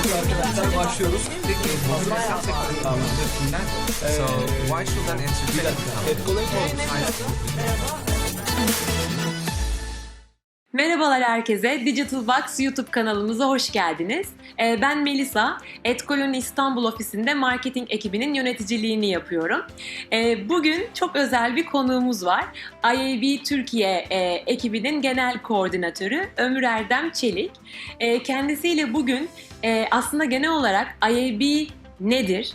Peki arkadaşlar başlıyoruz. Peki So why should an Merhabalar herkese. Digital Box YouTube kanalımıza hoş geldiniz. Ben Melisa. Etkoloni İstanbul ofisinde marketing ekibinin yöneticiliğini yapıyorum. Bugün çok özel bir konuğumuz var. IAB Türkiye ekibinin genel koordinatörü Ömür Erdem Çelik. Kendisiyle bugün aslında genel olarak IAB nedir?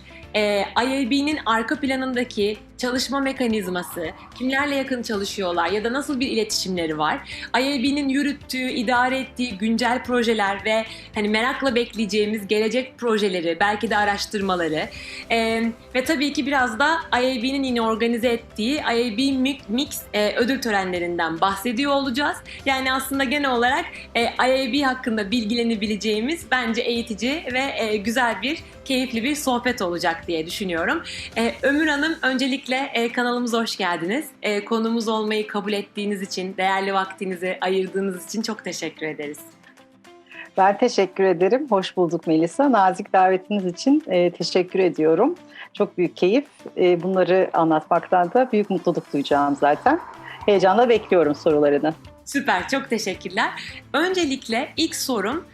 IAB'nin arka planındaki çalışma mekanizması, kimlerle yakın çalışıyorlar ya da nasıl bir iletişimleri var? IAB'nin yürüttüğü, idare ettiği güncel projeler ve hani merakla bekleyeceğimiz gelecek projeleri, belki de araştırmaları ve tabii ki biraz da IAB'nin yine organize ettiği IAB Mix ödül törenlerinden bahsediyor olacağız. Yani aslında genel olarak IAB hakkında bilgilenebileceğimiz bence eğitici ve güzel bir, keyifli bir sohbet olacak diye düşünüyorum. Ömür Hanım, öncelikle kanalımıza hoş geldiniz. Konuğumuz olmayı kabul ettiğiniz için, değerli vaktinizi ayırdığınız için çok teşekkür ederiz. Ben teşekkür ederim. Hoş bulduk Melisa. Nazik davetiniz için teşekkür ediyorum. Çok büyük keyif. Bunları anlatmaktan da büyük mutluluk duyacağım zaten. Heyecanla bekliyorum sorularını. Süper, çok teşekkürler. Öncelikle ilk sorum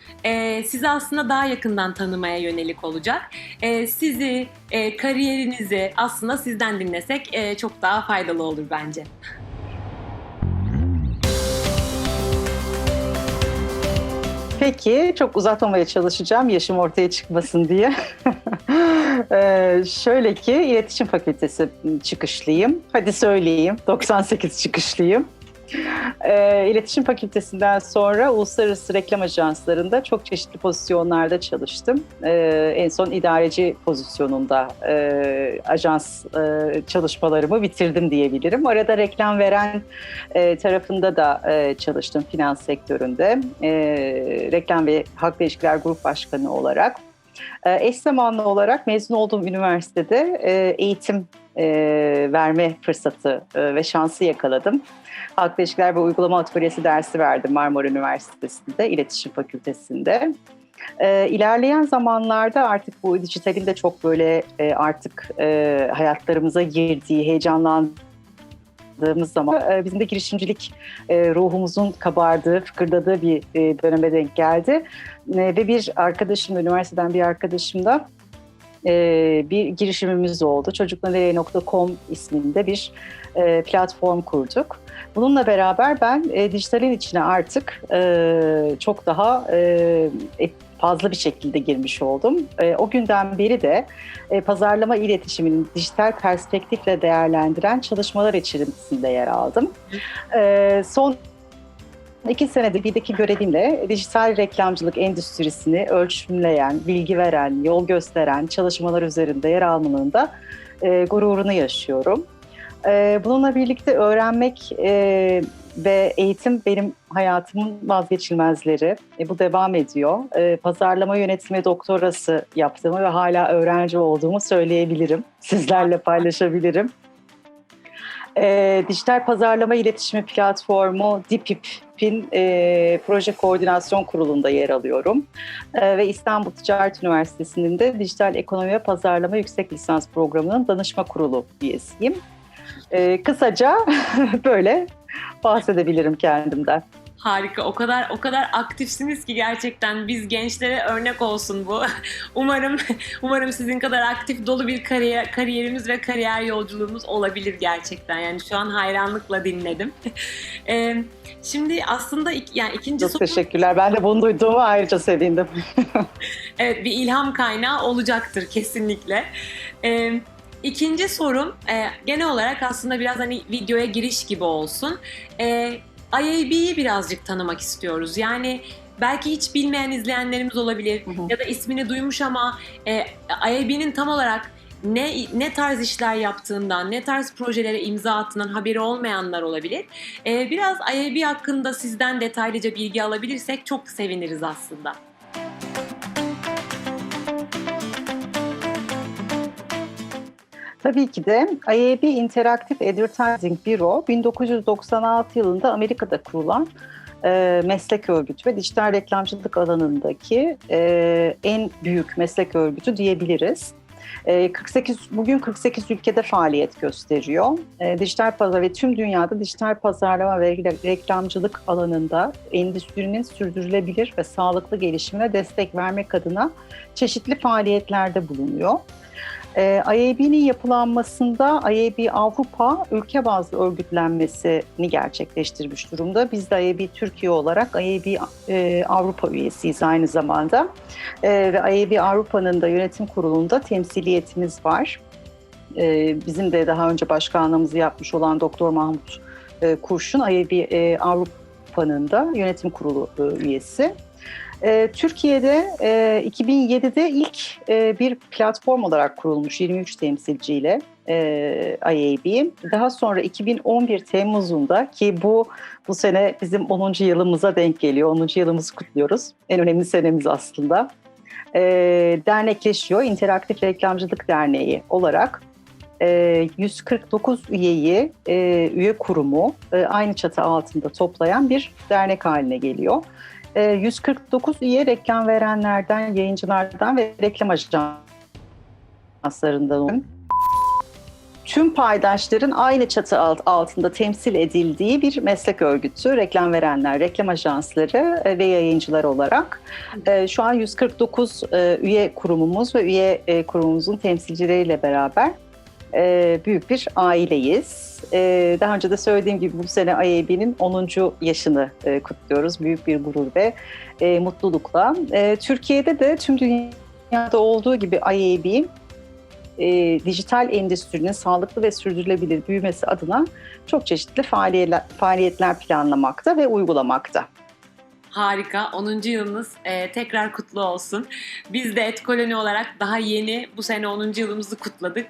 sizi aslında daha yakından tanımaya yönelik olacak. Sizi, kariyerinizi aslında sizden dinlesek çok daha faydalı olur bence. Peki, çok uzatmamaya çalışacağım yaşım ortaya çıkmasın diye. Şöyle ki, İletişim Fakültesi çıkışlıyım. Hadi söyleyeyim, 98 çıkışlıyım. İletişim Fakültesinden sonra uluslararası reklam ajanslarında çok çeşitli pozisyonlarda çalıştım. En son idareci pozisyonunda ajans çalışmalarımı bitirdim diyebilirim. Arada reklam veren tarafında da çalıştım, finans sektöründe. Reklam ve halkla ilişkiler grup başkanı olarak. Eş zamanlı olarak mezun olduğum üniversitede eğitim verme fırsatı ve şansı yakaladım. Halkla İlişkiler ve Uygulama Atölyesi dersi verdim Marmara Üniversitesi'nde, İletişim Fakültesi'nde. İlerleyen zamanlarda artık bu dijitalin de çok böyle artık hayatlarımıza girdiği, heyecanlandığımız zaman bizim de girişimcilik ruhumuzun kabardığı, fıkırdadığı bir döneme denk geldi. Ve bir arkadaşım, üniversiteden bir arkadaşım da bir girişimimiz oldu. Çocuknanereye.com isminde bir platform kurduk. Bununla beraber ben dijitalin içine artık çok daha fazla bir şekilde girmiş oldum. O günden beri de pazarlama iletişiminin dijital perspektifle değerlendiren çalışmalar içerisinde yer aldım. Son 2 senedir birdeki görevimle dijital reklamcılık endüstrisini ölçümleyen, bilgi veren, yol gösteren çalışmalar üzerinde yer almanın da gururunu yaşıyorum. Bununla birlikte öğrenmek ve eğitim benim hayatımın vazgeçilmezleri. Bu devam ediyor. Pazarlama yönetimi doktorası yaptığımı ve hala öğrenci olduğumu söyleyebilirim. Sizlerle paylaşabilirim. Dijital Pazarlama İletişimi Platformu DİPİP'in Proje Koordinasyon Kurulu'nda yer alıyorum. Ve İstanbul Ticaret Üniversitesi'nin de Dijital Ekonomi ve Pazarlama Yüksek Lisans Programı'nın danışma kurulu üyesiyim. Kısaca böyle bahsedebilirim kendimden. Harika. O kadar aktifsiniz ki gerçekten biz gençlere örnek olsun bu. Umarım sizin kadar aktif, dolu bir kariyerimiz ve kariyer yolculuğumuz olabilir gerçekten. Yani şu an hayranlıkla dinledim. Şimdi aslında ikinci Çok teşekkürler. Ben de bunu duyduğuma ayrıca sevindim. Evet, bir ilham kaynağı olacaktır kesinlikle. İkinci sorum genel olarak aslında biraz hani videoya giriş gibi olsun. IAB'yi birazcık tanımak istiyoruz. Yani belki hiç bilmeyen izleyenlerimiz olabilir ya da ismini duymuş ama IAB'nin tam olarak ne tarz işler yaptığından, ne tarz projelere imza attığından haberi olmayanlar olabilir. Biraz IAB hakkında sizden detaylıca bilgi alabilirsek çok seviniriz aslında. Tabii ki de IAB Interactive Advertising Bureau 1996 yılında Amerika'da kurulan meslek örgütü ve dijital reklamcılık alanındaki en büyük meslek örgütü diyebiliriz. Bugün 48 ülkede faaliyet gösteriyor. Dijital pazar ve tüm dünyada dijital pazarlama ve reklamcılık alanında endüstrinin sürdürülebilir ve sağlıklı gelişimine destek vermek adına çeşitli faaliyetlerde bulunuyor. IAB'nin yapılanmasında IAB Avrupa ülke bazlı örgütlenmesini gerçekleştirmiş durumda. Biz de IAB Türkiye olarak IAB Avrupa üyesiyiz aynı zamanda. Ve IAB Avrupa'nın da yönetim kurulunda temsiliyetimiz var. Bizim de daha önce başkanlığımızı yapmış olan Doktor Mahmut Kurşun IAB Avrupa'nın da yönetim kurulu üyesi. Türkiye'de 2007'de ilk bir platform olarak kurulmuş 23 temsilciyle IAB. Daha sonra 2011 Temmuz'unda ki bu sene bizim 10. yılımıza denk geliyor. 10. yılımızı kutluyoruz. En önemli senemiz aslında. Dernekleşiyor. İnteraktif Reklamcılık Derneği olarak 149 üye kurumu aynı çatı altında toplayan bir dernek haline geliyor. 149 üye reklam verenlerden, yayıncılardan ve reklam ajanslarından tüm paydaşların aynı çatı altında temsil edildiği bir meslek örgütü. Reklam verenler, reklam ajansları ve yayıncılar olarak. Şu an 149 üye kurumumuz ve üye kurumumuzun temsilcileriyle beraber büyük bir aileyiz. Daha önce de söylediğim gibi bu sene IAB'nin 10. yaşını kutluyoruz. Büyük bir gurur ve mutlulukla. Türkiye'de de tüm dünyada olduğu gibi IAB dijital endüstrinin sağlıklı ve sürdürülebilir büyümesi adına çok çeşitli faaliyetler planlamakta ve uygulamakta. Harika. 10. yılınız tekrar kutlu olsun. Biz de Etkoloni olarak daha yeni bu sene 10. yılımızı kutladık.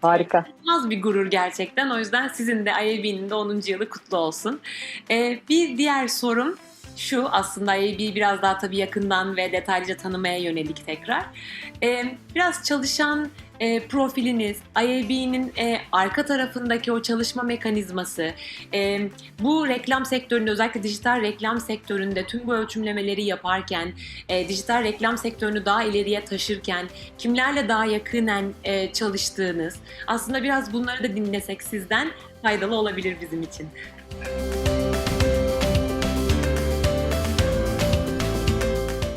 Harika. Az bir gurur gerçekten. O yüzden sizin de IAB'nin de 10. yılı kutlu olsun. Bir diğer sorum şu, aslında IAB'yi biraz daha tabii yakından ve detaylıca tanımaya yönelik tekrar. Biraz çalışan profiliniz, IAB'nin arka tarafındaki o çalışma mekanizması, bu reklam sektöründe, özellikle dijital reklam sektöründe tüm bu ölçümlemeleri yaparken, dijital reklam sektörünü daha ileriye taşırken kimlerle daha yakinen çalıştığınız, aslında biraz bunları da dinlesek sizden faydalı olabilir bizim için.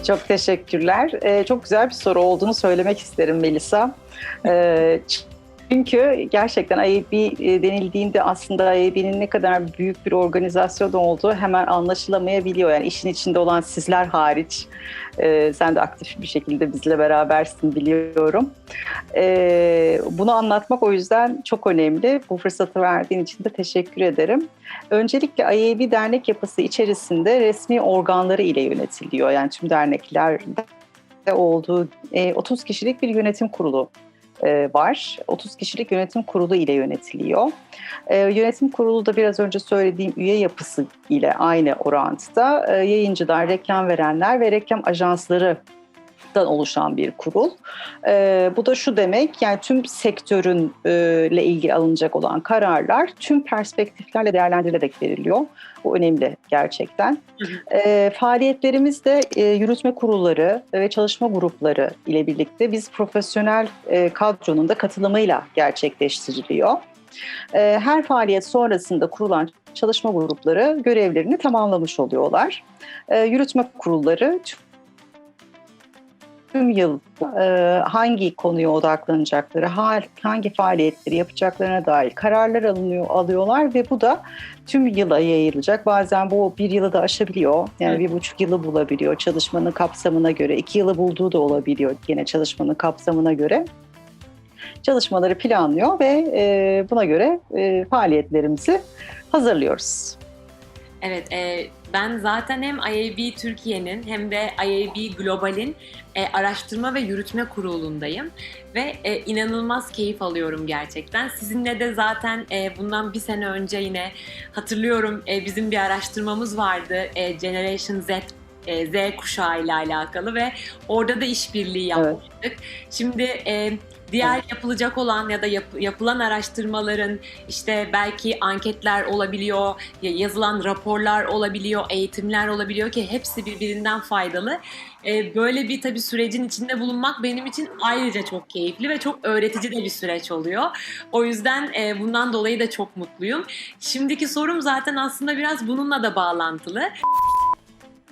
Çok teşekkürler. Çok güzel bir soru olduğunu söylemek isterim Melisa. Çünkü gerçekten IAB denildiğinde aslında IAB'nin ne kadar büyük bir organizasyon olduğu hemen anlaşılamayabiliyor. Yani işin içinde olan sizler hariç. Sen de aktif bir şekilde bizle berabersin biliyorum. Bunu anlatmak o yüzden çok önemli. Bu fırsatı verdiğin için de teşekkür ederim. Öncelikle IAB dernek yapısı içerisinde resmi organları ile yönetiliyor. Yani tüm derneklerde olduğu 30 kişilik bir yönetim kurulu var. 30 kişilik yönetim kurulu ile yönetiliyor. Yönetim kurulu da biraz önce söylediğim üye yapısı ile aynı orantıda yayıncılar, reklam verenler ve reklam ajanslarından oluşan bir kurul. Bu da şu demek, yani tüm sektörünle ilgili alınacak olan kararlar tüm perspektiflerle değerlendirilerek veriliyor. Bu önemli gerçekten. Faaliyetlerimiz de yürütme kurulları ve çalışma grupları ile birlikte biz profesyonel kadronun da katılımıyla gerçekleştiriliyor. Her faaliyet sonrasında kurulan çalışma grupları görevlerini tamamlamış oluyorlar. Yürütme kurulları tüm yıl hangi konuya odaklanacakları, hangi faaliyetleri yapacaklarına dair kararlar alıyorlar ve bu da tüm yıla yayılacak. Bazen bu bir yılı da aşabiliyor. Yani 1,5 yılı bulabiliyor çalışmanın kapsamına göre. 2 yılı bulduğu da olabiliyor yine çalışmanın kapsamına göre. Çalışmaları planlıyor ve buna göre faaliyetlerimizi hazırlıyoruz. Evet, ben zaten hem IAB Türkiye'nin hem de IAB Global'in araştırma ve yürütme kurulundayım ve inanılmaz keyif alıyorum gerçekten. Sizinle de zaten bundan bir sene önce yine hatırlıyorum bizim bir araştırmamız vardı, Generation Z kuşağı ile alakalı ve orada da işbirliği yapmıştık. Evet. Şimdi diğer yapılacak olan ya da yapılan araştırmaların işte belki anketler olabiliyor, yazılan raporlar olabiliyor, eğitimler olabiliyor ki hepsi birbirinden faydalı. Böyle bir tabii sürecin içinde bulunmak benim için ayrıca çok keyifli ve çok öğretici de bir süreç oluyor. O yüzden bundan dolayı da çok mutluyum. Şimdiki sorum zaten aslında biraz bununla da bağlantılı.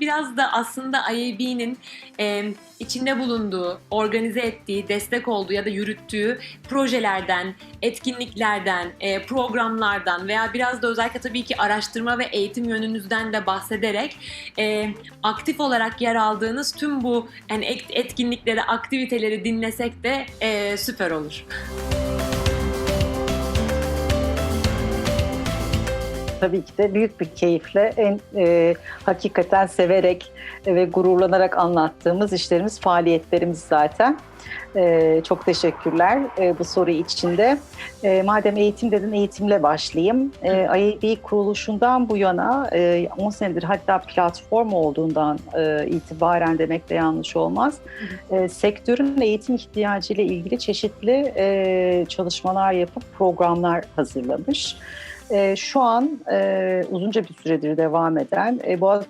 Biraz da aslında IAB'nin içinde bulunduğu, organize ettiği, destek olduğu ya da yürüttüğü projelerden, etkinliklerden, programlardan veya biraz da özellikle tabii ki araştırma ve eğitim yönünüzden de bahsederek aktif olarak yer aldığınız tüm bu yani etkinlikleri, aktiviteleri dinlesek de süper olur. Tabii ki de büyük bir keyifle, hakikaten severek ve gururlanarak anlattığımız işlerimiz, faaliyetlerimiz zaten. Çok teşekkürler bu soru için de. Madem eğitim dedin, eğitimle başlayayım. IAB kuruluşundan bu yana 10 senedir, hatta platform olduğundan itibaren demek de yanlış olmaz. Sektörün eğitim ihtiyacıyla ilgili çeşitli çalışmalar yapıp programlar hazırlamış. Şu an uzunca bir süredir devam eden Boğaziçi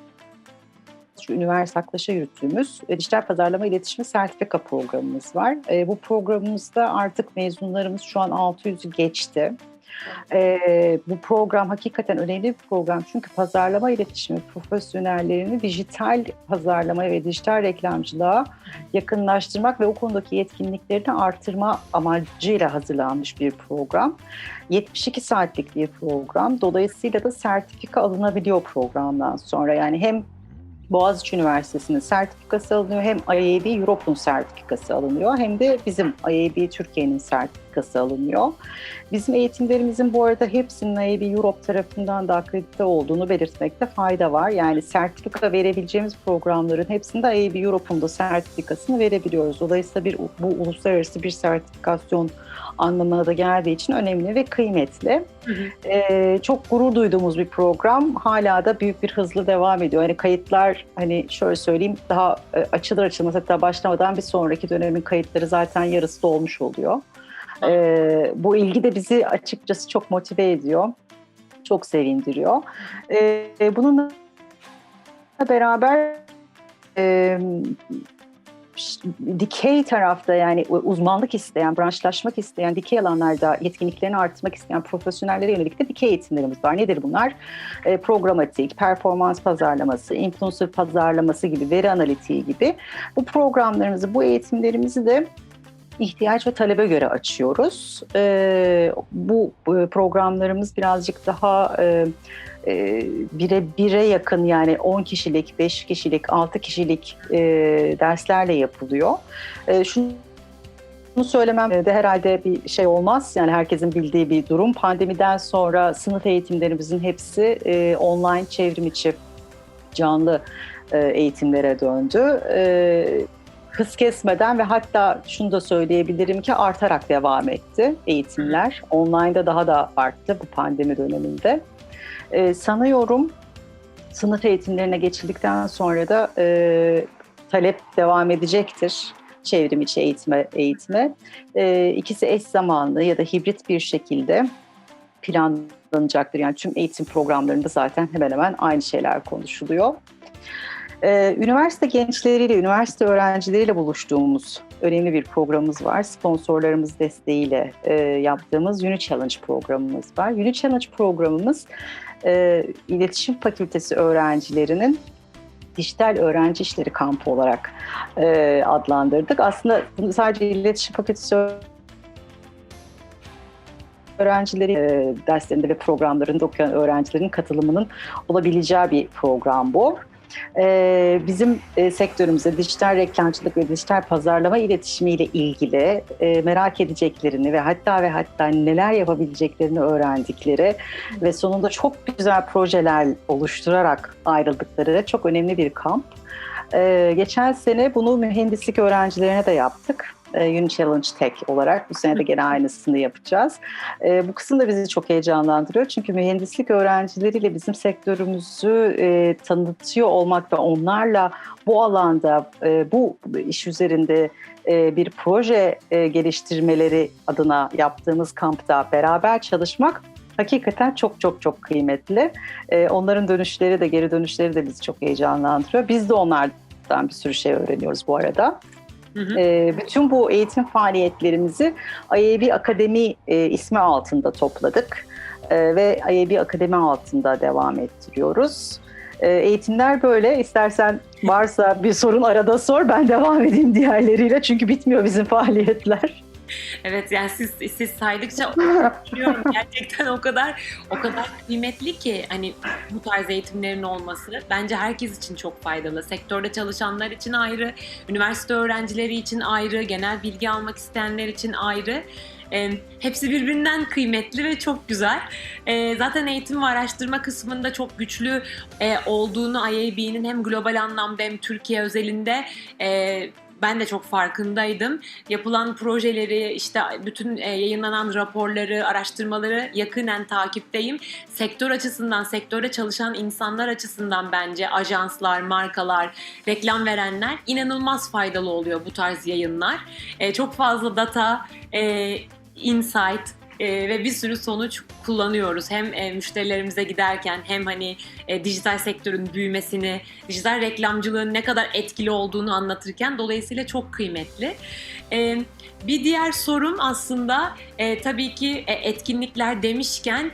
Üniversitesi Aktaş'a yürüttüğümüz dijital pazarlama iletişimi sertifika programımız var. Bu programımızda artık mezunlarımız şu an 600'ü geçti. Bu program hakikaten önemli bir program çünkü pazarlama iletişimi profesyonellerini dijital pazarlamaya ve dijital reklamcılığa yakınlaştırmak ve o konudaki yetkinliklerini artırma amacıyla hazırlanmış bir program. 72 saatlik bir program. Dolayısıyla da sertifika alınabiliyor programdan sonra. Yani hem Boğaziçi Üniversitesi'nin sertifikası alınıyor, hem IAB Europe'un sertifikası alınıyor, hem de bizim IAB Türkiye'nin sertifikası alınıyor. Bizim eğitimlerimizin bu arada hepsinin IAB Europe tarafından da akredite olduğunu belirtmekte fayda var. Yani sertifika verebileceğimiz programların hepsinde IAB Europe'un da sertifikasını verebiliyoruz. Dolayısıyla bu uluslararası bir sertifikasyon anlamına da geldiği için önemli ve kıymetli. Çok gurur duyduğumuz bir program. Hala da büyük bir hızla devam ediyor. Yani kayıtlar, hani şöyle söyleyeyim, daha açılır açılmaz, hatta başlamadan bir sonraki dönemin kayıtları zaten yarısı dolmuş oluyor. Bu ilgi de bizi açıkçası çok motive ediyor. Çok sevindiriyor. Bununla beraber dikey tarafta, yani uzmanlık isteyen, branşlaşmak isteyen, dikey alanlarda yetkinliklerini arttırmak isteyen profesyonellere yönelik de dikey eğitimlerimiz var. Nedir bunlar? Programatik, performans pazarlaması, influencer pazarlaması gibi, veri analitiği gibi. Bu programlarımızı, bu eğitimlerimizi de ihtiyaç ve talebe göre açıyoruz. Bu programlarımız birazcık daha bire yakın, yani 10 kişilik, 5 kişilik, 6 kişilik derslerle yapılıyor. Şunu söylemem de herhalde bir şey olmaz. Yani herkesin bildiği bir durum. Pandemiden sonra sınıf eğitimlerimizin hepsi online, çevrim içi, canlı eğitimlere döndü. Hız kesmeden ve hatta şunu da söyleyebilirim ki artarak devam etti eğitimler. Online'da daha da arttı bu pandemi döneminde. Sanıyorum sınıf eğitimlerine geçildikten sonra da talep devam edecektir çevrim içi eğitime. İkisi eş zamanlı ya da hibrit bir şekilde planlanacaktır. Yani tüm eğitim programlarında zaten hemen hemen aynı şeyler konuşuluyor. Üniversite gençleriyle, üniversite öğrencileriyle buluştuğumuz önemli bir programımız var. Sponsorlarımız desteğiyle yaptığımız Uni Challenge programımız var. Uni Challenge programımız İletişim Fakültesi öğrencilerinin dijital öğrenci işleri kampı olarak adlandırdık. Aslında bunu sadece İletişim Fakültesi öğrencileri derslerinde ve programlarında okuyan öğrencilerin katılımının olabileceği bir program bu. Bizim sektörümüze dijital reklamcılık ve dijital pazarlama iletişimiyle ilgili merak edeceklerini ve hatta neler yapabileceklerini öğrendikleri ve sonunda çok güzel projeler oluşturarak ayrıldıkları çok önemli bir kamp. Geçen sene bunu mühendislik öğrencilerine de yaptık. Uni Challenge Tech olarak. Bu sene de gene aynısını yapacağız. Bu kısım da bizi çok heyecanlandırıyor. Çünkü mühendislik öğrencileriyle bizim sektörümüzü tanıtıyor olmak ve onlarla bu alanda, bu iş üzerinde bir proje geliştirmeleri adına yaptığımız kampta beraber çalışmak hakikaten çok çok çok kıymetli. Onların dönüşleri de, geri dönüşleri de bizi çok heyecanlandırıyor. Biz de onlardan bir sürü şey öğreniyoruz bu arada. Bütün bu eğitim faaliyetlerimizi IAB Akademi ismi altında topladık ve IAB Akademi altında devam ettiriyoruz. Eğitimler böyle. İstersen varsa bir sorun arada sor, ben devam edeyim diğerleriyle çünkü bitmiyor bizim faaliyetler. Evet, yani siz saydıkça düşünüyorum gerçekten o kadar kıymetli ki hani bu tarz eğitimlerin olması bence herkes için çok faydalı. Sektörde çalışanlar için ayrı, üniversite öğrencileri için ayrı, genel bilgi almak isteyenler için ayrı. Hepsi birbirinden kıymetli ve çok güzel. Zaten eğitim ve araştırma kısmında çok güçlü olduğunu IAB'nin hem global anlamda hem Türkiye özelinde ben de çok farkındaydım. Yapılan projeleri, işte bütün yayınlanan raporları, araştırmaları yakinen takipteyim. Sektör açısından, sektörde çalışan insanlar açısından bence ajanslar, markalar, reklam verenler inanılmaz faydalı oluyor bu tarz yayınlar. Çok fazla data, insight ve bir sürü sonuç kullanıyoruz. Hem müşterilerimize giderken hem hani dijital sektörün büyümesini, dijital reklamcılığın ne kadar etkili olduğunu anlatırken dolayısıyla çok kıymetli. Bir diğer sorum aslında tabii ki etkinlikler demişken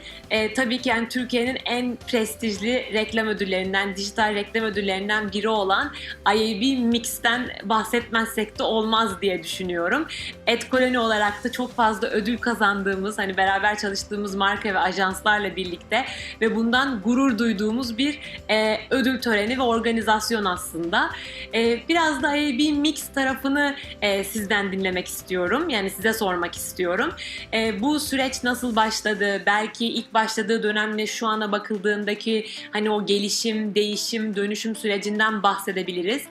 tabii ki yani Türkiye'nin en prestijli reklam ödüllerinden, dijital reklam ödüllerinden biri olan IAB Mix'ten bahsetmezsek de olmaz diye düşünüyorum. Etkoloni olarak da çok fazla ödül kazandığımız, hani beraber çalıştığımız marka ve ajanslarla birlikte ve bundan gurur duyduğumuz bir ödül töreni ve organizasyon aslında. Biraz da IAB Mix tarafını sizden dinlemek istiyorum. Yani size sormak istiyorum. Bu süreç nasıl başladı? Belki ilk başladığı dönemle şu ana bakıldığındaki hani o gelişim, değişim, dönüşüm sürecinden bahsedebiliriz.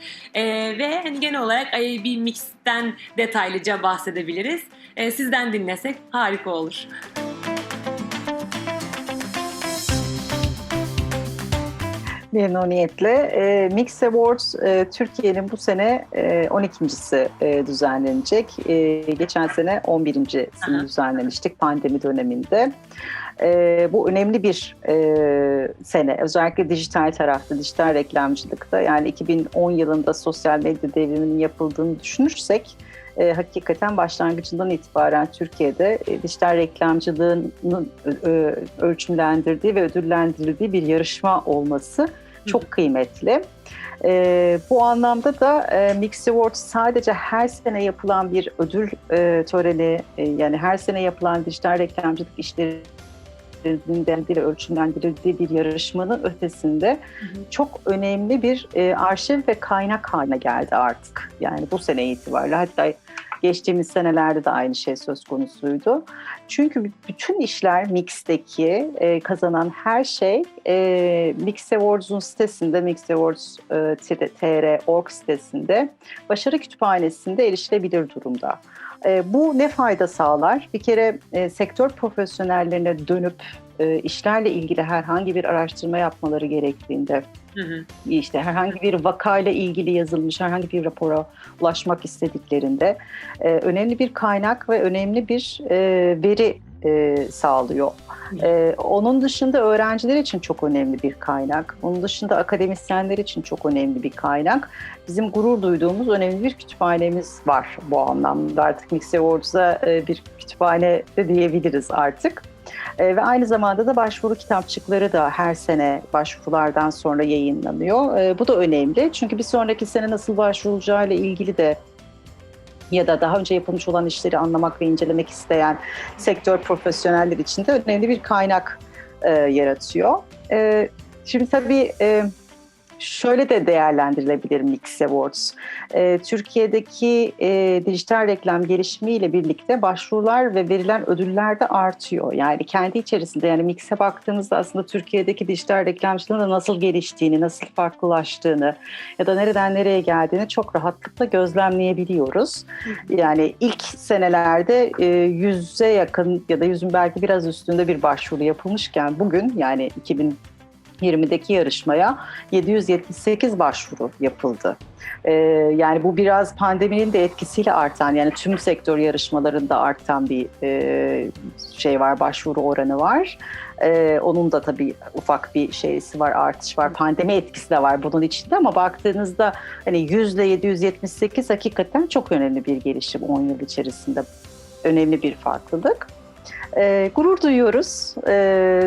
Ve hani genel olarak IAB Mix'ten detaylıca bahsedebiliriz. Sizden dinlesek harika olur. Memnuniyetle. Mix Awards Türkiye'nin bu sene 12.si düzenlenecek. Geçen sene 11.sini düzenlemiştik pandemi döneminde. Bu önemli bir sene. Özellikle dijital tarafta, dijital reklamcılıkta. Yani 2010 yılında sosyal medya devriminin yapıldığını düşünürsek hakikaten başlangıcından itibaren Türkiye'de dijital reklamcılığın ölçümlendirdiği ve ödüllendirildiği bir yarışma olması çok kıymetli. Bu anlamda da Mix Awards sadece her sene yapılan bir ödül töreni, yani her sene yapılan dijital reklamcılık işleri ve ölçümlendirildiği bir yarışmanın ötesinde çok önemli bir arşiv ve kaynak haline geldi artık. Yani bu sene itibariyle, hatta geçtiğimiz senelerde de aynı şey söz konusuydu. Çünkü bütün işler Mix'teki kazanan her şey Mix Awards'un sitesinde, Mix Awards.tr.org sitesinde, Başarı Kütüphanesi'nde erişilebilir durumda. Bu ne fayda sağlar? Bir kere sektör profesyonellerine dönüp işlerle ilgili herhangi bir araştırma yapmaları gerektiğinde, işte herhangi bir vakayla ilgili yazılmış herhangi bir rapora ulaşmak istediklerinde önemli bir kaynak ve önemli bir veri sağlıyor. Onun dışında öğrenciler için çok önemli bir kaynak. Onun dışında akademisyenler için çok önemli bir kaynak. Bizim gurur duyduğumuz önemli bir kütüphanemiz var bu anlamda. Artık Mix Awards'a bir kütüphane de diyebiliriz artık. Ve aynı zamanda da başvuru kitapçıkları da her sene başvurulardan sonra yayınlanıyor. Bu da önemli çünkü bir sonraki sene nasıl başvurulacağıyla ilgili de ya da daha önce yapılmış olan işleri anlamak ve incelemek isteyen sektör profesyoneller için de önemli bir kaynak yaratıyor. Şimdi tabii Şöyle de değerlendirilebilir Mix Awards. Türkiye'deki dijital reklam gelişimiyle birlikte başvurular ve verilen ödüller de artıyor. Yani kendi içerisinde, yani Mix'e baktığımızda aslında Türkiye'deki dijital reklamcılığın da nasıl geliştiğini, nasıl farklılaştığını ya da nereden nereye geldiğini çok rahatlıkla gözlemleyebiliyoruz. Yani ilk senelerde 100'e yakın ya da 100'ün belki biraz üstünde bir başvuru yapılmışken bugün, yani 2020'deki yarışmaya 778 başvuru yapıldı. Yani bu biraz pandeminin de etkisiyle artan, yani tüm sektör yarışmalarında artan bir şey var, başvuru oranı var. Onun da tabii ufak bir şeysi var, artış var. Pandemi etkisi de var bunun içinde, ama baktığınızda hani 100 ile 778 hakikaten çok önemli bir gelişim 10 yıl içerisinde. Önemli bir farklılık. Gurur duyuyoruz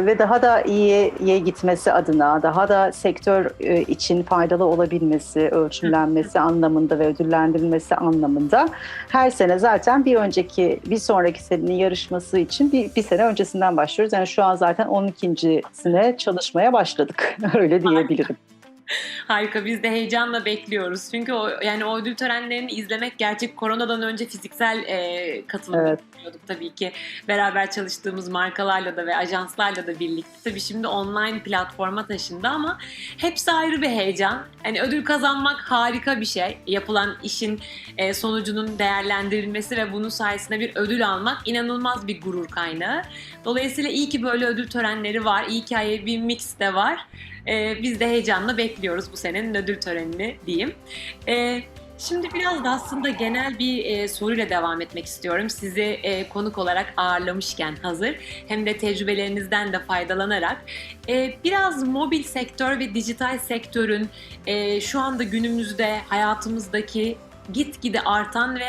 ve daha da iyiye gitmesi adına, daha da sektör için faydalı olabilmesi, ölçümlenmesi anlamında ve ödüllendirilmesi anlamında her sene zaten bir sonraki senenin yarışması için bir sene öncesinden başlıyoruz. Yani şu an zaten 12.sine çalışmaya başladık, öyle diyebilirim. Harika, biz de heyecanla bekliyoruz. Çünkü o ödül törenlerini izlemek, gerçek koronadan önce fiziksel katılım yapıyorduk tabii ki. Beraber çalıştığımız markalarla da ve ajanslarla da birlikte. Tabii şimdi online platforma taşındı ama hepsi ayrı bir heyecan. Hani ödül kazanmak harika bir şey. Yapılan işin sonucunun değerlendirilmesi ve bunun sayesinde bir ödül almak inanılmaz bir gurur kaynağı. Dolayısıyla iyi ki böyle ödül törenleri var. İyi ki bir mix de var. Biz de heyecanla bekliyoruz bu senenin ödül törenini diyeyim. Şimdi biraz da aslında genel bir soruyla devam etmek istiyorum. Sizi konuk olarak ağırlamışken hazır, hem de tecrübelerinizden de faydalanarak biraz mobil sektör ve dijital sektörün şu anda günümüzde hayatımızdaki gitgide artan ve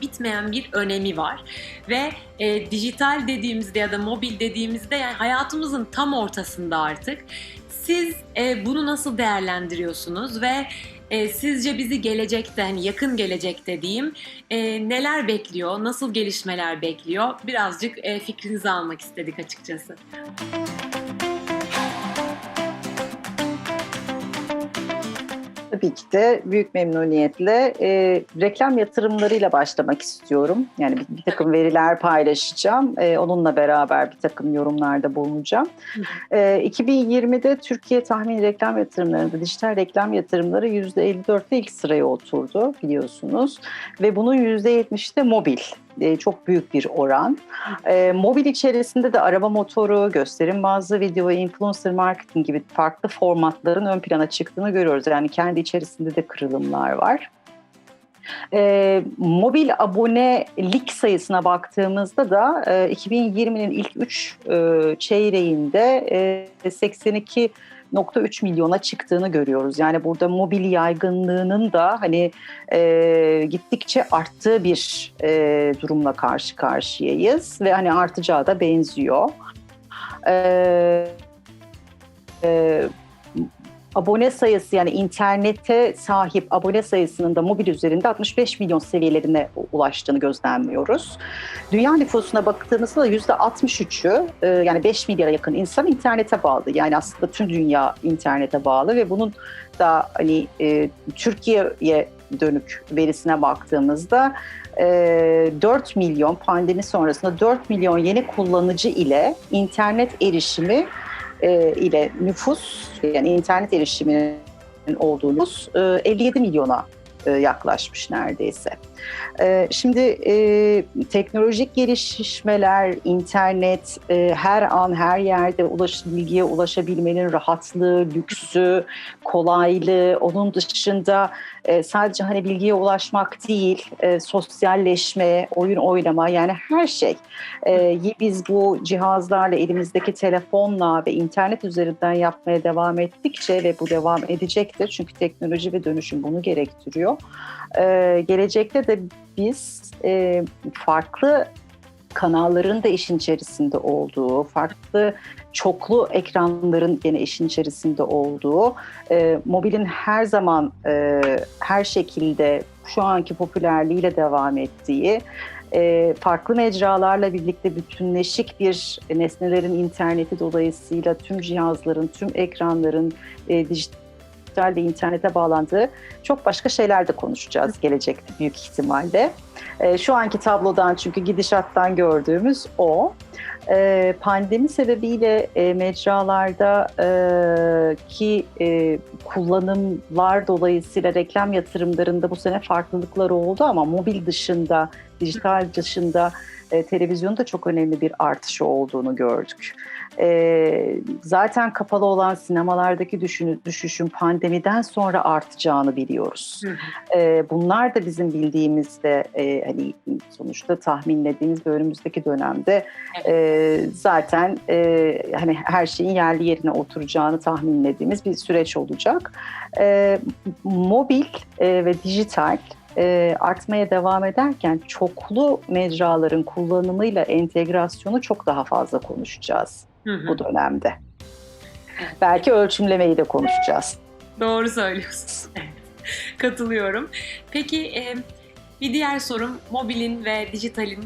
bitmeyen bir önemi var. Ve dijital dediğimizde ya da mobil dediğimizde, yani hayatımızın tam ortasında artık. Siz bunu nasıl değerlendiriyorsunuz ve sizce bizi gelecekte, hani yakın gelecekte diyeyim, neler bekliyor, nasıl gelişmeler bekliyor? Birazcık fikrinizi almak istedik açıkçası. Tabii ki de büyük memnuniyetle reklam yatırımlarıyla başlamak istiyorum. Yani bir takım veriler paylaşacağım. Onunla beraber bir takım yorumlarda bulunacağım. 2020'de Türkiye tahmini reklam yatırımlarında dijital reklam yatırımları %54'te ilk sıraya oturdu biliyorsunuz. Ve bunun %70'i de mobil. Çok büyük bir oran. Mobil içerisinde de arama motoru, gösterim bazlı video ve influencer marketing gibi farklı formatların ön plana çıktığını görüyoruz. Yani kendi içerisinde de kırılımlar var. Mobil abonelik sayısına baktığımızda da 2020'nin ilk 3 çeyreğinde 82,3 milyona çıktığını görüyoruz. Yani burada mobil yaygınlığının da gittikçe arttığı bir durumla karşı karşıyayız ve artacağı da benziyor. Abone sayısı, yani internete sahip abone sayısının da mobil üzerinde 65 milyon seviyelerine ulaştığını gözlemliyoruz. Dünya nüfusuna baktığımızda da %63'ü, yani 5 milyara yakın insan internete bağlı. Yani aslında tüm dünya internete bağlı ve bunun da Türkiye'ye dönük verisine baktığımızda 4 milyon, pandemi sonrasında 4 milyon yeni kullanıcı ile internet erişimi ile nüfus, yani internet erişiminin olduğu nüfus 57 milyona yaklaşmış neredeyse. Şimdi teknolojik gelişmeler, internet, her an her yerde bilgiye ulaşabilmenin rahatlığı, lüksü, kolaylığı, onun dışında sadece bilgiye ulaşmak değil, sosyalleşme, oyun oynama, yani her şey. Biz bu cihazlarla, elimizdeki telefonla ve internet üzerinden yapmaya devam ettikçe ve bu devam edecektir. Çünkü teknoloji ve dönüşüm bunu gerektiriyor. Gelecekte de biz farklı kanalların da işin içerisinde olduğu, farklı çoklu ekranların yine işin içerisinde olduğu, mobilin her zaman her şekilde şu anki popülerliğiyle devam ettiği, farklı mecralarla birlikte bütünleşik bir nesnelerin interneti dolayısıyla tüm cihazların, tüm ekranların dijital ve internete bağlandığı çok başka şeyler de konuşacağız gelecekte büyük ihtimalle. Şu anki tablodan çünkü gidişattan gördüğümüz o. Pandemi sebebiyle mecralarda ki kullanımlar dolayısıyla reklam yatırımlarında bu sene farklılıklar oldu ama mobil dışında, dijital dışında televizyonda çok önemli bir artışı olduğunu gördük. Zaten kapalı olan sinemalardaki düşüşün pandemiden sonra artacağını biliyoruz. Bunlar da bizim bildiğimizde hani sonuçta tahminlediğimiz ve önümüzdeki dönemde zaten hani her şeyin yerli yerine oturacağını tahminlediğimiz bir süreç olacak. Mobil ve dijital artmaya devam ederken çoklu mecraların kullanımıyla entegrasyonu çok daha fazla konuşacağız bu dönemde. Belki ölçümlemeyi de konuşacağız. Doğru söylüyorsunuz. Katılıyorum. Peki bir diğer sorum, mobilin ve dijitalin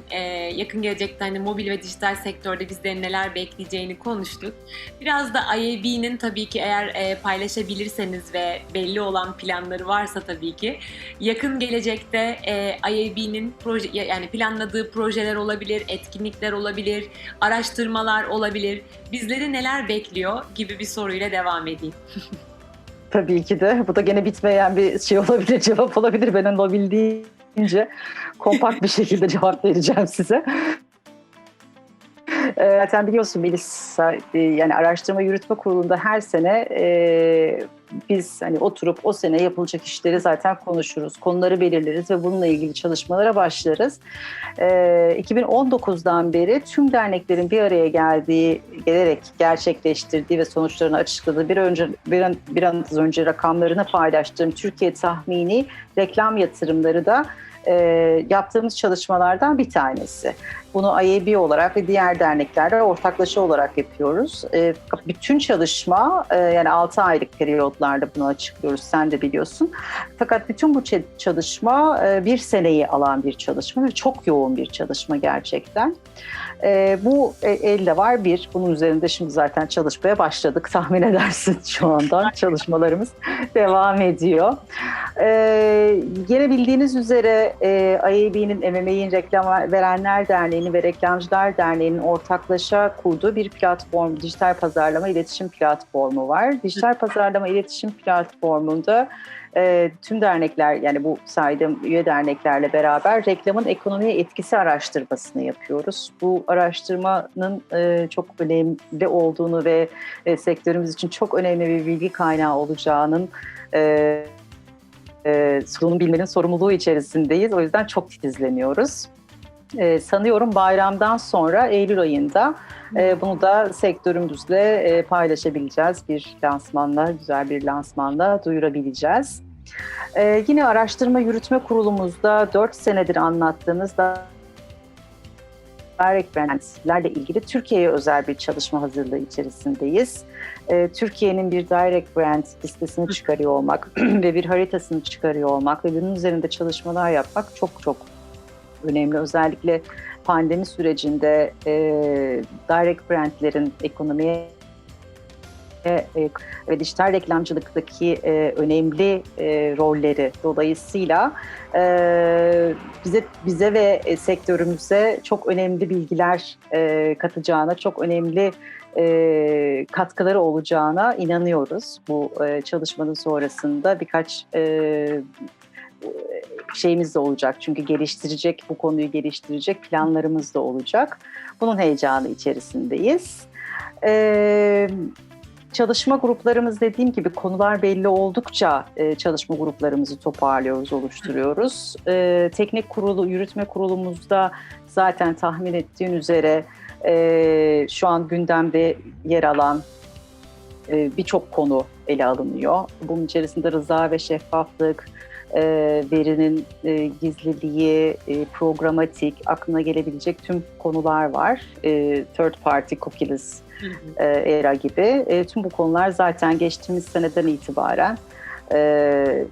yakın gelecekte hani mobil ve dijital sektörde bizlerin neler bekleyeceğini konuştuk. Biraz da IAB'nin tabii ki eğer paylaşabilirseniz ve belli olan planları varsa tabii ki yakın gelecekte IAB'nin yani planladığı projeler olabilir, etkinlikler olabilir, araştırmalar olabilir. Bizleri neler bekliyor gibi bir soruyla devam edeyim. Tabii ki de. Bu da gene bitmeyen bir şey olabilir, cevap olabilir. Ben olabildiğince kompakt bir şekilde cevap vereceğim size. Zaten biliyorsun Melis, yani Araştırma Yürütme Kurulu'nda her sene biz hani oturup o sene yapılacak işleri zaten konuşuruz. Konuları belirleriz ve bununla ilgili çalışmalara başlarız. 2019'dan beri tüm derneklerin bir araya gelerek gerçekleştirdiği ve sonuçlarını açıkladığı bir an önce rakamlarını paylaştığım Türkiye tahmini reklam yatırımları da yaptığımız çalışmalardan bir tanesi. Bunu IAB olarak ve diğer derneklerle ortaklaşa olarak yapıyoruz. Bütün çalışma yani 6 aylık periyotlarda bunu açıklıyoruz, sen de biliyorsun. Fakat bütün bu çalışma bir seneyi alan bir çalışma ve çok yoğun bir çalışma gerçekten. Bu elde var bir. Bunun üzerinde şimdi zaten çalışmaya başladık. Tahmin edersin şu anda çalışmalarımız devam ediyor. Gene bildiğiniz üzere IAB'nin MMA'in Reklam Verenler Derneği'nin ve Reklamcılar Derneği'nin ortaklaşa kurduğu bir platform, dijital pazarlama iletişim platformu var. Dijital pazarlama iletişim platformunda tüm dernekler, yani bu saydığım üye derneklerle beraber reklamın ekonomiye etkisi araştırmasını yapıyoruz. Bu araştırmanın çok önemli olduğunu ve sektörümüz için çok önemli bir bilgi kaynağı olacağının sunum bilmenin sorumluluğu içerisindeyiz. O yüzden çok titizleniyoruz. Sanıyorum bayramdan sonra Eylül ayında bunu da sektörümüzle paylaşabileceğiz. Bir lansmanla, güzel bir lansmanla duyurabileceğiz. Yine Araştırma Yürütme Kurulumuzda 4 senedir anlattığımız Direct Brand'lerle ilgili Türkiye'ye özel bir çalışma hazırlığı içerisindeyiz. Türkiye'nin bir Direct Brand listesini çıkarıyor olmak ve bir haritasını çıkarıyor olmak ve bunun üzerinde çalışmalar yapmak çok çok önemli. Özellikle pandemi sürecinde Direct Brand'lerin ekonomiye ve dijital reklamcılıktaki önemli rolleri dolayısıyla bize ve sektörümüze çok önemli bilgiler katacağına, çok önemli katkıları olacağına inanıyoruz. Bu çalışmanın sonrasında birkaç şeyimiz de olacak. Çünkü bu konuyu geliştirecek planlarımız da olacak. Bunun heyecanı içerisindeyiz. Çalışma gruplarımız, dediğim gibi, konular belli oldukça çalışma gruplarımızı toparlıyoruz, oluşturuyoruz. Teknik kurulu, yürütme kurulumuzda zaten tahmin ettiğin üzere şu an gündemde yer alan birçok konu ele alınıyor. Bunun içerisinde rıza ve şeffaflık, verinin gizliliği, programatik, aklına gelebilecek tüm konular var. Third party cookies era gibi. Tüm bu konular zaten geçtiğimiz seneden itibaren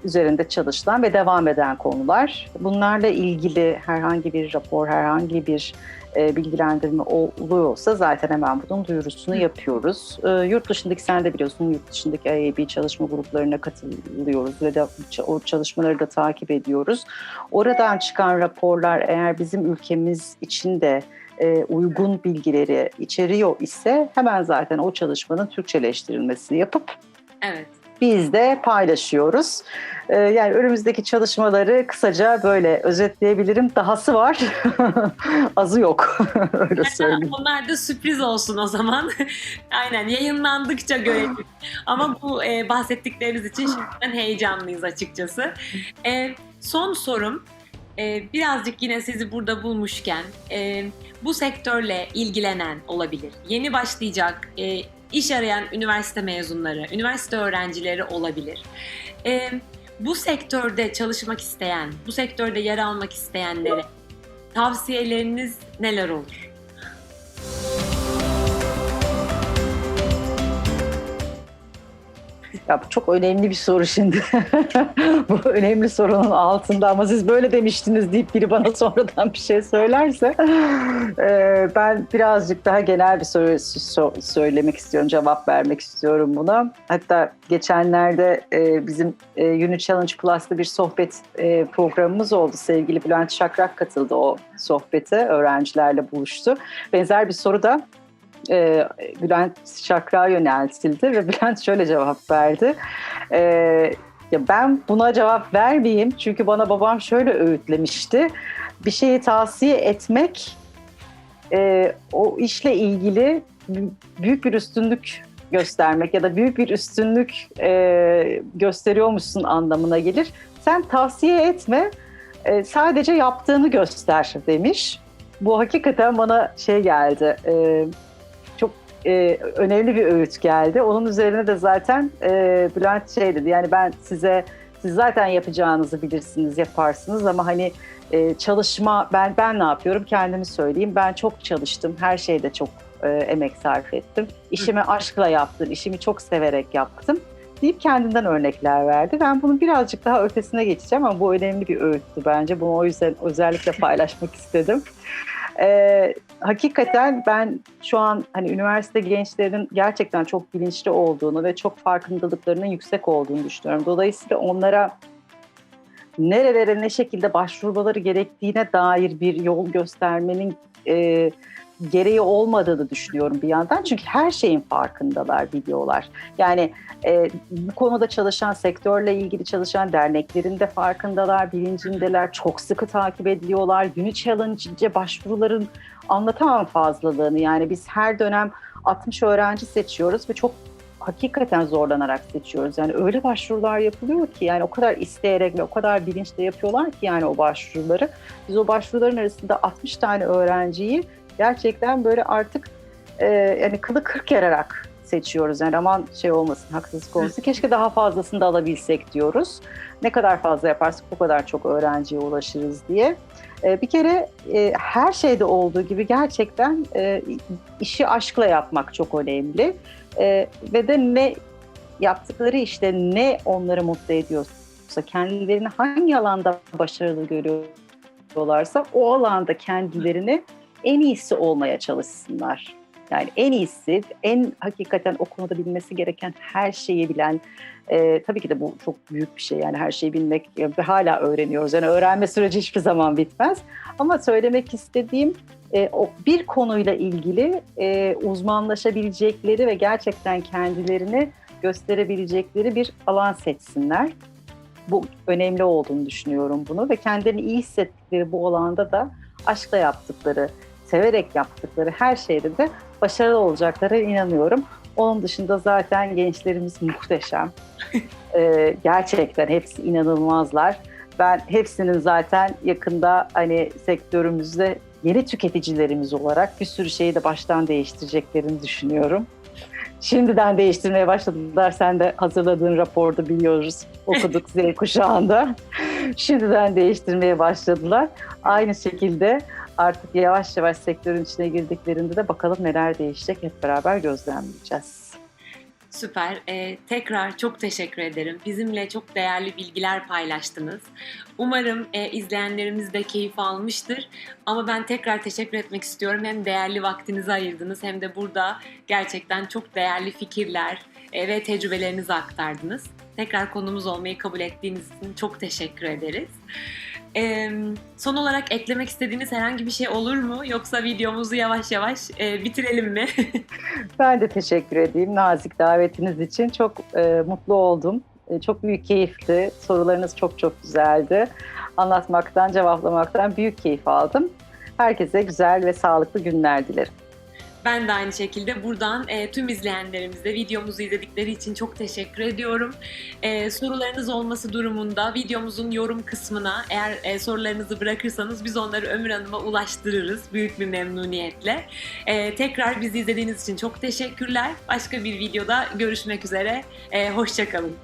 üzerinde çalışılan ve devam eden konular. Bunlarla ilgili herhangi bir rapor, herhangi bir bilgilendirme oluyorsa zaten hemen bunun duyurusunu yapıyoruz. Yurt dışındaki, sen de biliyorsun, yurt dışındaki IAB çalışma gruplarına katılıyoruz ve de o çalışmaları da takip ediyoruz. Oradan çıkan raporlar eğer bizim ülkemiz için de uygun bilgileri içeriyor ise hemen zaten o çalışmanın Türkçeleştirilmesini yapıp Evet. biz de paylaşıyoruz. Yani önümüzdeki çalışmaları kısaca böyle özetleyebilirim. Dahası var, azı yok. Öyle söyleyeyim. Onlar da sürpriz olsun o zaman. Aynen, yayınlandıkça görelim. Ama bu bahsettikleriniz için şimdiden heyecanlıyız açıkçası. Son sorum, birazcık yine sizi burada bulmuşken, bu sektörle ilgilenen olabilir, yeni başlayacak, iş arayan üniversite mezunları, üniversite öğrencileri olabilir. Bu sektörde çalışmak isteyen, bu sektörde yer almak isteyenlere tavsiyeleriniz neler olur? Ya bu çok önemli bir soru şimdi. Bu önemli sorunun altında ama siz böyle demiştiniz deyip biri bana sonradan bir şey söylerse ben birazcık daha genel bir soru söylemek istiyorum, cevap vermek istiyorum buna. Hatta geçenlerde bizim Uni Challenge Plus'ta bir sohbet programımız oldu. Sevgili Bülent Şakrak katıldı o sohbete, öğrencilerle buluştu. Benzer bir soru da Bülent Şakrak'a yöneltildi ve Bülent şöyle cevap verdi. Ya ben buna cevap vermeyeyim çünkü bana babam şöyle öğütlemişti. Bir şeyi tavsiye etmek o işle ilgili büyük bir üstünlük göstermek ya da büyük bir üstünlük gösteriyormuşsun anlamına gelir. Sen tavsiye etme, sadece yaptığını göster demiş. Bu hakikaten bana şey geldi. Çok önemli bir öğüt geldi. Onun üzerine de zaten Bülent şey dedi, yani siz zaten yapacağınızı bilirsiniz, yaparsınız ama hani çalışma, ben ne yapıyorum kendimi söyleyeyim. Ben çok çalıştım, her şeyde çok emek sarf ettim. İşimi aşkla yaptım, işimi çok severek yaptım deyip kendinden örnekler verdi. Ben bunun birazcık daha ötesine geçeceğim ama bu önemli bir öğüttü bence. Bunu o yüzden özellikle paylaşmak istedim. Hakikaten ben şu an hani üniversite gençlerinin gerçekten çok bilinçli olduğunu ve çok farkındalıklarının yüksek olduğunu düşünüyorum. Dolayısıyla onlara nerelere ne şekilde başvurmaları gerektiğine dair bir yol göstermenin gereği olmadığını düşünüyorum bir yandan. Çünkü her şeyin farkındalar, biliyorlar. Yani bu konuda çalışan, sektörle ilgili çalışan derneklerin de farkındalar, bilincindeler, çok sıkı takip ediyorlar. Uni Challenge'e başvuruların anlatamam fazlalığını. Yani biz her dönem 60 öğrenci seçiyoruz ve çok hakikaten zorlanarak seçiyoruz. Yani öyle başvurular yapılıyor ki, yani o kadar isteyerek ve o kadar bilinçle yapıyorlar ki yani o başvuruları. Biz o başvuruların arasında 60 tane öğrenciyi gerçekten böyle artık yani kılı kırk yararak seçiyoruz. Yani aman şey olmasın, haksızlık olmasın. Keşke daha fazlasını da alabilsek diyoruz. Ne kadar fazla yaparsak o kadar çok öğrenciye ulaşırız diye. Bir kere her şeyde olduğu gibi gerçekten işi aşkla yapmak çok önemli. Ve de ne yaptıkları işte ne onları mutlu ediyorsa, kendilerini hangi alanda başarılı görüyorlarsa o alanda kendilerini en iyisi olmaya çalışsınlar. Yani en iyisi, en hakikaten o konuda bilmesi gereken her şeyi bilen, tabii ki de bu çok büyük bir şey, yani her şeyi bilmek ve hala öğreniyoruz. Yani öğrenme süreci hiçbir zaman bitmez. Ama söylemek istediğim o bir konuyla ilgili uzmanlaşabilecekleri ve gerçekten kendilerini gösterebilecekleri bir alan seçsinler. Bu önemli olduğunu düşünüyorum bunu ve kendilerini iyi hissettikleri bu alanda da aşkla yaptıkları, severek yaptıkları her şeyde de başarılı olacaklara inanıyorum. Onun dışında zaten gençlerimiz muhteşem. Gerçekten hepsi inanılmazlar. Ben hepsinin zaten yakında hani sektörümüzde yeni tüketicilerimiz olarak bir sürü şeyi de baştan değiştireceklerini düşünüyorum. Şimdiden değiştirmeye başladılar. Sen de hazırladığın raporda biliyoruz, okuduk Z kuşağında. Şimdiden değiştirmeye başladılar. Aynı şekilde artık yavaş yavaş sektörün içine girdiklerinde de bakalım neler değişecek, hep beraber gözlemleyeceğiz. Süper. Tekrar çok teşekkür ederim. Bizimle çok değerli bilgiler paylaştınız. Umarım izleyenlerimiz de keyif almıştır. Ama ben tekrar teşekkür etmek istiyorum. Hem değerli vaktinizi ayırdınız hem de burada gerçekten çok değerli fikirler ve tecrübelerinizi aktardınız. Tekrar konumuz olmayı kabul ettiğiniz için çok teşekkür ederiz. Son olarak eklemek istediğiniz herhangi bir şey olur mu? Yoksa videomuzu yavaş yavaş bitirelim mi? Ben de teşekkür edeyim nazik davetiniz için. Çok mutlu oldum. Çok büyük keyifti. Sorularınız çok çok güzeldi. Anlatmaktan, cevaplamaktan büyük keyif aldım. Herkese güzel ve sağlıklı günler dilerim. Ben de aynı şekilde buradan tüm izleyenlerimize videomuzu izledikleri için çok teşekkür ediyorum. Sorularınız olması durumunda videomuzun yorum kısmına eğer sorularınızı bırakırsanız biz onları Ömür Hanım'a ulaştırırız büyük bir memnuniyetle. Tekrar bizi izlediğiniz için çok teşekkürler. Başka bir videoda görüşmek üzere. Hoşça kalın.